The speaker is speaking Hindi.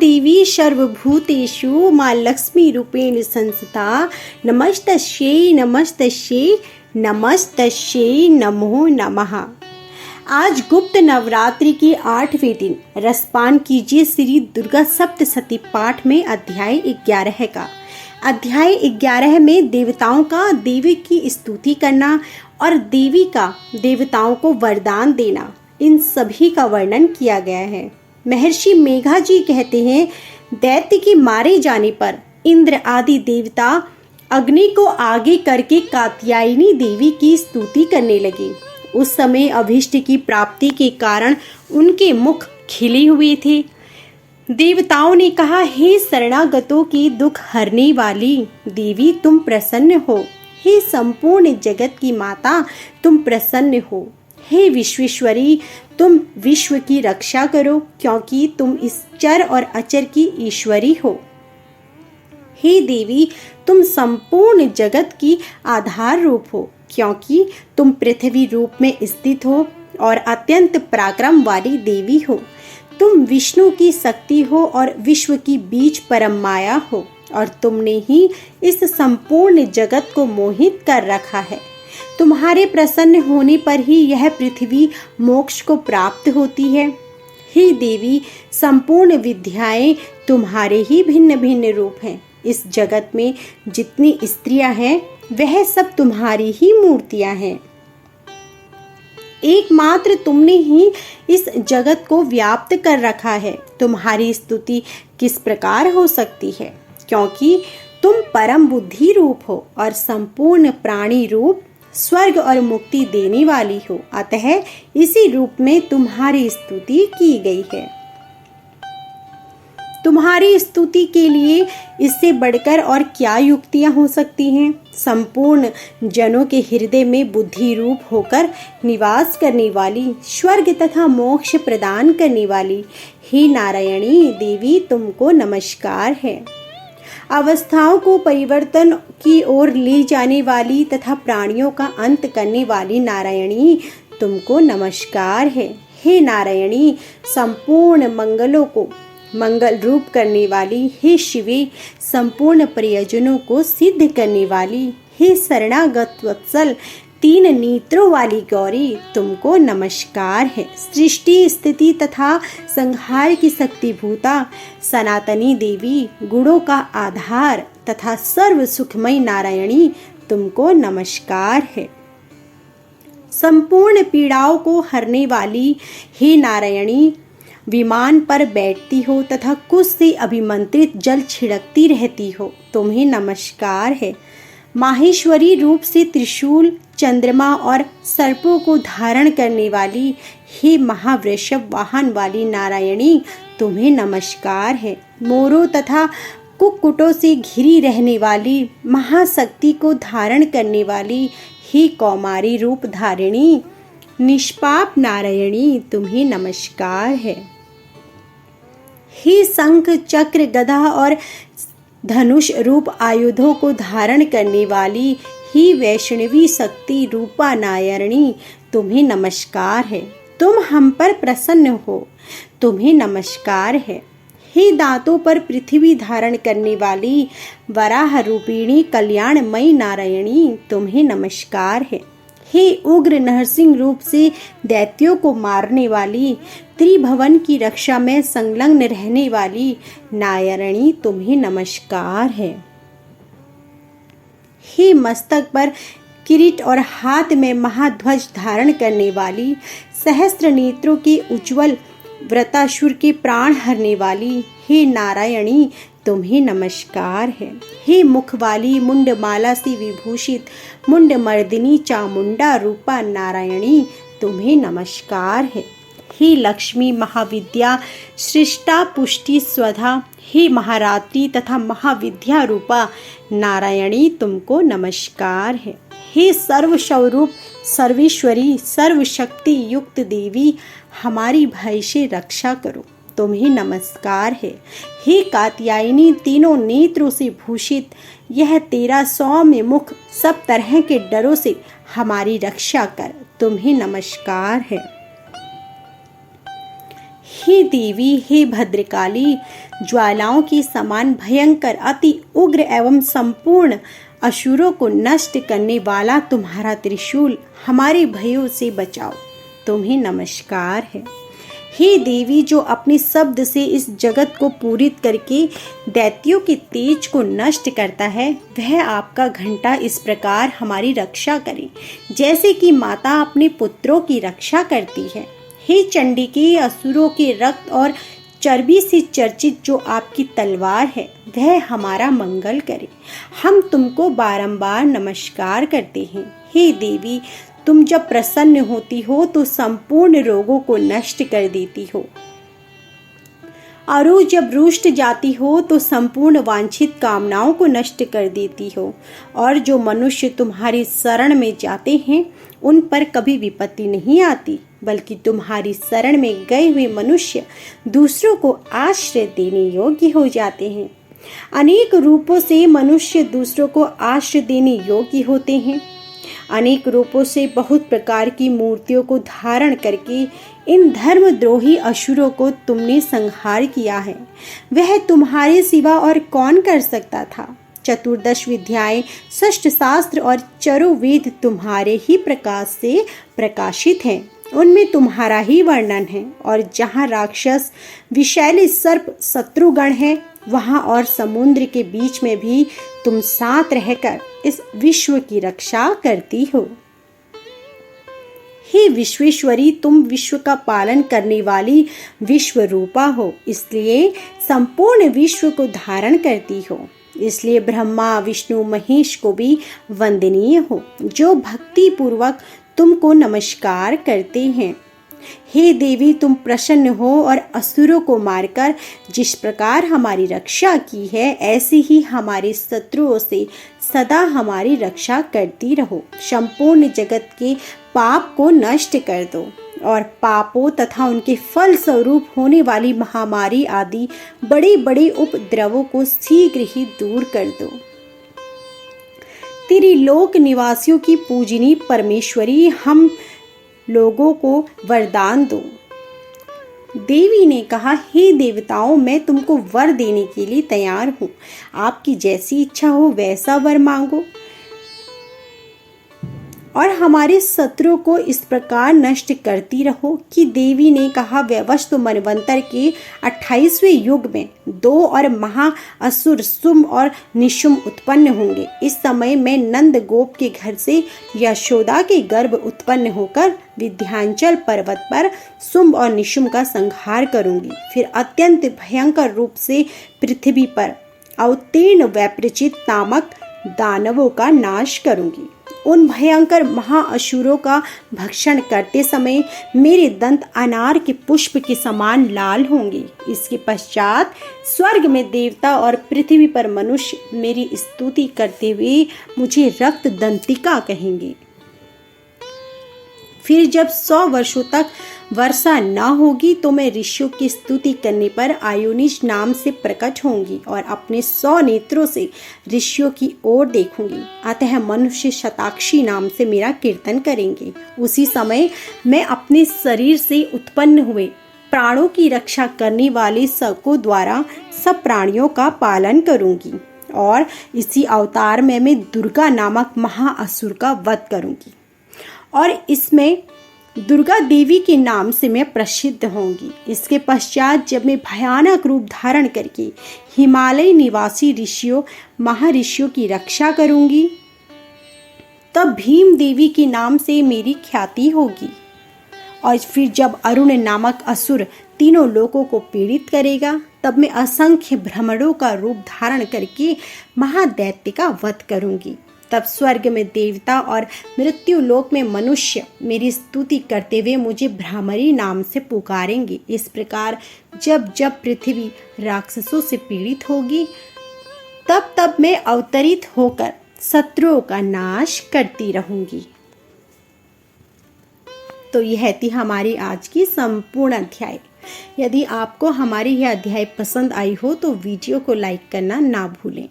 देवी सर्वभूतेषु माँ लक्ष्मी रूपेण संस्थिता नमस्तस्यै नमस्तस्यै नमस्तस्यै नमो नमः। आज गुप्त नवरात्रि के 8वें दिन रसपान कीजिए श्री दुर्गा सप्तशती पाठ में अध्याय 11 का। अध्याय 11 में देवताओं का देवी की स्तुति करना और देवी का देवताओं को वरदान देना, इन सभी का वर्णन किया गया है। महर्षि मेघा जी कहते हैं, दैत्य के मारे जाने पर इंद्र आदि देवता अग्नि को आगे करके कात्यायनी देवी की स्तुति करने लगे। उस समय अभीष्ट की प्राप्ति के कारण उनके मुख खिले हुए थे। देवताओं ने कहा, हे शरणागतों की दुख हरने वाली देवी, तुम प्रसन्न हो। हे संपूर्ण जगत की माता, तुम प्रसन्न हो। हे विश्वेश्वरी, तुम विश्व की रक्षा करो, क्योंकि तुम इस चर और अचर की ईश्वरी हो। हे देवी, तुम संपूर्ण जगत की आधार रूप हो, क्योंकि तुम पृथ्वी रूप में स्थित हो और अत्यंत पराक्रम वाली देवी हो। तुम विष्णु की शक्ति हो और विश्व की बीज परम माया हो, और तुमने ही इस संपूर्ण जगत को मोहित कर रखा है। तुम्हारे प्रसन्न होने पर ही यह पृथ्वी मोक्ष को प्राप्त होती है। हे देवी, संपूर्ण विद्याएं तुम्हारे ही भिन्न भिन्न रूप हैं। इस जगत में जितनी स्त्रियां हैं वह सब तुम्हारी ही मूर्तियां हैं। एकमात्र तुमने ही इस जगत को व्याप्त कर रखा है। तुम्हारी स्तुति किस प्रकार हो सकती है, क्योंकि तुम परम बुद्धि रूप हो और संपूर्ण प्राणी रूप स्वर्ग और मुक्ति देने वाली हो। अतः इसी रूप में तुम्हारी स्तुति की गई है। तुम्हारी स्तुति के लिए इससे बढ़कर और क्या युक्तियां हो सकती हैं। संपूर्ण जनों के हृदय में बुद्धि रूप होकर निवास करने वाली, स्वर्ग तथा मोक्ष प्रदान करने वाली हे नारायणी देवी, तुमको नमस्कार है। अवस्थाओं को परिवर्तन की ओर ले जाने वाली तथा प्राणियों का अंत करने वाली नारायणी, तुमको नमस्कार है। हे नारायणी, संपूर्ण मंगलों को मंगल रूप करने वाली, हे शिवे, संपूर्ण प्रयोजनों को सिद्ध करने वाली, हे शरणागत वत्सल, 3 नेत्रों वाली गौरी, तुमको नमस्कार है। सृष्टि स्थिति तथा संहार की शक्तिभूता सनातनी देवी, गुणों का आधार तथा सर्व सुखमय नारायणी, तुमको नमस्कार है। संपूर्ण पीड़ाओं को हरने वाली हे नारायणी, विमान पर बैठती हो तथा कुश से अभिमंत्रित जल छिड़कती रहती हो, तुम्हें नमस्कार है। माहेश्वरी रूप से त्रिशूल, चंद्रमा और सर्पों को धारण करने वाली हे महावृषभ वाहन वाली नारायणी, तुम्हें नमस्कार है। मोरों तथा कुक्कुटों से घिरी रहने वाली महाशक्ति को धारण करने वाली हे कौमारी रूप धारिणी निष्पाप नारायणी, तुम्हें नमस्कार है। हे शंख, चक्र, गदा और धनुष रूप आयुधों को धारण करने वाली ही वैष्णवी शक्ति रूपा नारायणी, तुम्हें नमस्कार है। तुम हम पर प्रसन्न हो, तुम्हें नमस्कार है। हे दांतों पर पृथ्वी धारण करने वाली वराह रूपिणी कल्याणमयी नारायणी, तुम्हें नमस्कार है। हे उग्र नरसिंह रूप से दैत्यों को मारने वाली, त्रिभुवन की रक्षा में संलग्न रहने वाली नारायणी, तुम्हें नमस्कार है। हे मस्तक पर किरीट और हाथ में महाध्वज धारण करने वाली, सहस्त्र नेत्रों के उज्जवल व्रतासुर के प्राण हरने वाली हे नारायणी, तुम्हें नमस्कार है। हे मुख वाली मुंडमाला से विभूषित मुंडमर्दिनी चामुंडा रूपा नारायणी, तुम्हें नमस्कार है। हे लक्ष्मी, महाविद्या, सृष्टा, पुष्टि, स्वधा, हे महारात्रि तथा महाविद्या रूपा नारायणी, तुमको नमस्कार है। हे सर्वस्वरूप, सर्वेश्वरी, सर्वशक्ति युक्त देवी, हमारी भय से रक्षा करो, तुम्हें नमस्कार है। हे कात्यायनी, तीनों नेत्रों से भूषित, यह तेरा सौम्य मुख सब तरह के डरों से हमारी रक्षा कर, तुम्हें नमस्कार है। हे देवी, हे भद्रकाली, ज्वालाओं के समान भयंकर, अति उग्र एवं संपूर्ण असुरों को नष्ट करने वाला तुम्हारा त्रिशूल हमारे भयों से बचाओ। तुम्हें नमस्कार है। हे देवी, जो अपने शब्द से इस जगत को पूरित करके दैत्यों के तेज को नष्ट करता है, वह आपका घंटा इस प्रकार हमारी रक्षा करे जैसे कि माता अपने पुत्रों की रक्षा करती है। हे चंडिके, असुरों के रक्त और चर्बी से चर्चित जो आपकी तलवार है, वह हमारा मंगल करे। हम तुमको बारंबार नमस्कार करते हैं। हे देवी, तुम जब प्रसन्न होती हो तो संपूर्ण रोगों को नष्ट कर देती हो, और जब रुष्ट जाती हो तो संपूर्ण वांछित कामनाओं को नष्ट कर देती हो। और जो मनुष्य तुम्हारी शरण में जाते हैं, उन पर कभी विपत्ति नहीं आती, बल्कि तुम्हारी शरण में गए हुए मनुष्य दूसरों को आश्रय देने योग्य हो जाते हैं। अनेक रूपों से मनुष्य दूसरों को आश्रय देने योग्य होते हैं। अनेक रूपों से बहुत प्रकार की मूर्तियों को धारण करके इन धर्मद्रोही असुरों को तुमने संहार किया है। वह तुम्हारे सिवा और कौन कर सकता था। चतुर्दश विद्याएं, षष्ठ शास्त्र और चरो वेद तुम्हारे ही प्रकाश से प्रकाशित हैं। उनमें तुम्हारा ही वर्णन है। और जहाँ राक्षस विषैले सर्प शत्रुगण है, वहाँ और समुद्र के बीच में भी तुम साथ रहकर इस विश्व की रक्षा करती हो। हे विश्वेश्वरी, तुम विश्व का पालन करने वाली विश्व रूपा हो, इसलिए संपूर्ण विश्व को धारण करती हो। इसलिए ब्रह्मा, विष्णु, महेश को भी वंदनीय हो, जो भक्ति पूर्वक तुमको नमस्कार करते हैं। हे देवी, तुम प्रसन्न हो और असुरों को मारकर जिस प्रकार हमारी रक्षा की है, ऐसे ही हमारे शत्रुओं से सदा हमारी रक्षा करती रहो। संपूर्ण जगत के पाप को नष्ट कर दो और पापों तथा उनके फल स्वरूप होने वाली महामारी आदि बड़े बड़े उपद्रवों को शीघ्र ही दूर कर दो। तेरी लोक निवासियों की पूजनी परमेश्वरी, हम लोगों को वरदान दो। देवी ने कहा, हे देवताओं, मैं तुमको वर देने के लिए तैयार हूँ। आपकी जैसी इच्छा हो वैसा वर मांगो और हमारे शत्रु को इस प्रकार नष्ट करती रहो। कि देवी ने कहा, वैवस्वत मनवंतर के 28वें युग में 2 और महा असुर शुंभ और निशुंभ उत्पन्न होंगे। इस समय मैं नंद गोप के घर से यशोदा के गर्भ उत्पन्न होकर विंध्याचल पर्वत पर शुंभ और निशुंभ का संहार करूंगी। फिर अत्यंत भयंकर रूप से पृथ्वी पर अवतीर्ण वैप्रचित नामक दानवों का नाश करूंगी। उन भयंकर महाअसुरों का भक्षण करते समय मेरे दंत अनार के पुष्प के समान लाल होंगे। इसके पश्चात स्वर्ग में देवता और पृथ्वी पर मनुष्य मेरी स्तुति करते हुए मुझे रक्त दंतिका कहेंगे। फिर जब 100 वर्षों तक वर्षा न होगी तो मैं ऋषियों की स्तुति करने पर आयुनिज नाम से प्रकट होंगी और अपने 100 नेत्रों से ऋषियों की ओर देखूंगी। अतः मनुष्य शताक्षी नाम से मेरा कीर्तन करेंगे। उसी समय मैं अपने शरीर से उत्पन्न हुए प्राणों की रक्षा करने वाले सबको द्वारा सब प्राणियों का पालन करूंगी और इसी अवतार में मैं दुर्गा नामक महाअसुर का वध करूंगी और इसमें दुर्गा देवी के नाम से मैं प्रसिद्ध होंगी। इसके पश्चात जब मैं भयानक रूप धारण करके हिमालय निवासी ऋषियों महर्षियों की रक्षा करूंगी, तब भीम देवी के नाम से मेरी ख्याति होगी। और फिर जब अरुण नामक असुर तीनों लोगों को पीड़ित करेगा, तब मैं असंख्य भ्रमरों का रूप धारण करके महादैत्य का वध करूंगी। तब स्वर्ग में देवता और मृत्यु लोक में मनुष्य मेरी स्तुति करते हुए मुझे भ्रामरी नाम से पुकारेंगे। इस प्रकार जब जब पृथ्वी राक्षसों से पीड़ित होगी, तब तब मैं अवतरित होकर शत्रुओं का नाश करती रहूंगी। तो यह थी हमारी आज की संपूर्ण अध्याय। यदि आपको हमारी यह अध्याय पसंद आई हो तो वीडियो को लाइक करना ना भूलें।